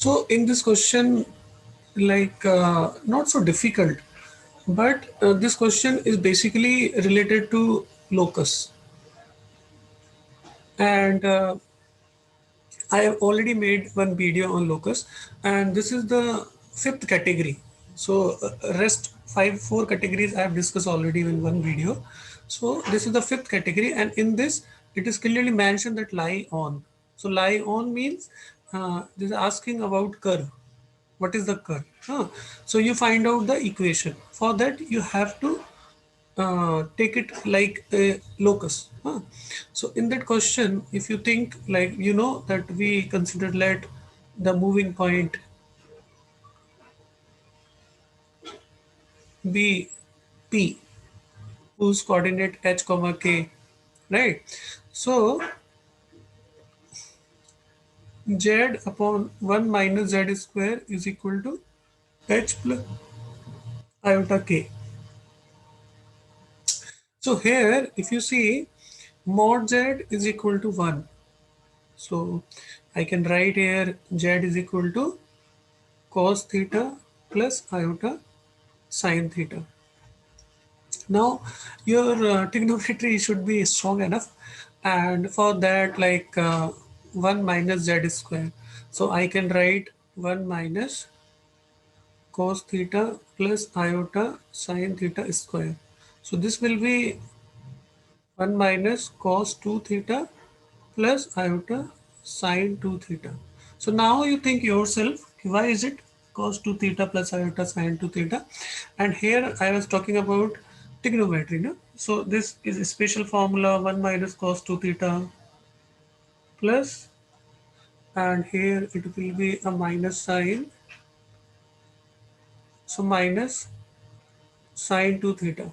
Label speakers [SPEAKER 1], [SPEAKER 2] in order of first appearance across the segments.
[SPEAKER 1] So in this question, like not so difficult, but this question is basically related to locus. And I have already made one video on locus, and this is the fifth category. So rest four categories I have discussed already in one video. So this is the fifth category, and in this it is clearly mentioned that lie on. So lie on means this is asking about curve. What is the curve? So you find out the equation. For that you have to take it like a locus. So in that question, if you think like that we consider let the moving point be P, whose coordinate h comma k, right? So z upon 1 minus z square is equal to h plus iota k. So here, if you see, mod z is equal to 1. So I can write here z is equal to cos theta plus iota sine theta. Now your trigonometry should be strong enough, and for that like 1 minus z square. So I can write 1 minus cos theta plus iota sine theta square. So this will be 1 minus cos 2 theta plus iota sine 2 theta. So now you think yourself, why is it cos 2 theta plus iota sine 2 theta? And here I was talking about trigonometry. No? So this is a special formula 1 minus cos 2 theta plus, and here it will be a minus sign. So minus sine 2 theta.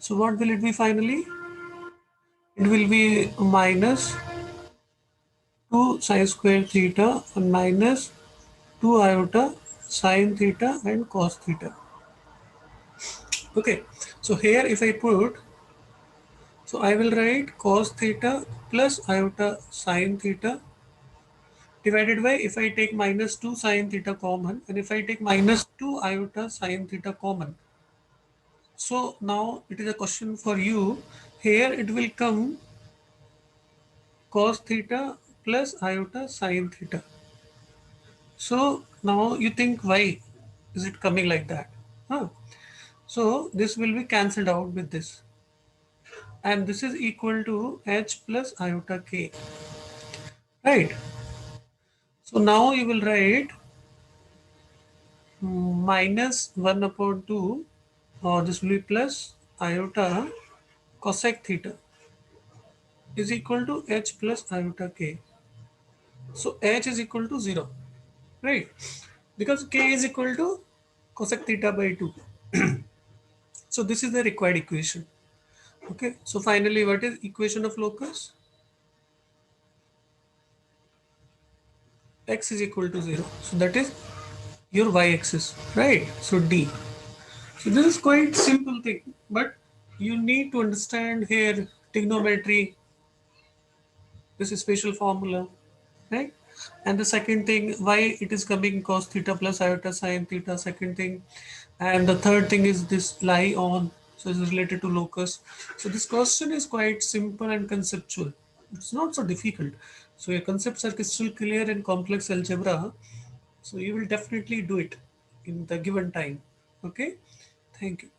[SPEAKER 1] So what will it be finally? It will be minus 2 sine square theta and minus 2 iota sine theta and cos theta. Okay, so here if I put, so I will write cos theta plus iota sine theta divided by, if I take minus 2 sine theta common, and if I take minus 2 iota sine theta common. So now it is a question for you. Here it will come cos theta plus iota sine theta. So now you think, why is it coming like that? Huh? So this will be cancelled out with this, and this is equal to h plus iota k, right? So now you will write minus 1 upon 2, or this will be plus iota cosec theta is equal to h plus iota k. So h is equal to 0, right? Because k is equal to cosec theta by 2. So this is the required equation. Okay, so finally what is equation of locus? X is equal to 0. So that is your y-axis, right? So D. So this is quite simple thing, but you need to understand here trigonometry, this is special formula, right? And the second thing, why it is coming cos theta plus iota sine theta, second thing. And the third thing is this lie on, so it's related to locus. So this question is quite simple and conceptual. It's not so difficult. So your concepts are crystal clear in complex algebra. So you will definitely do it in the given time. Okay. Thank you.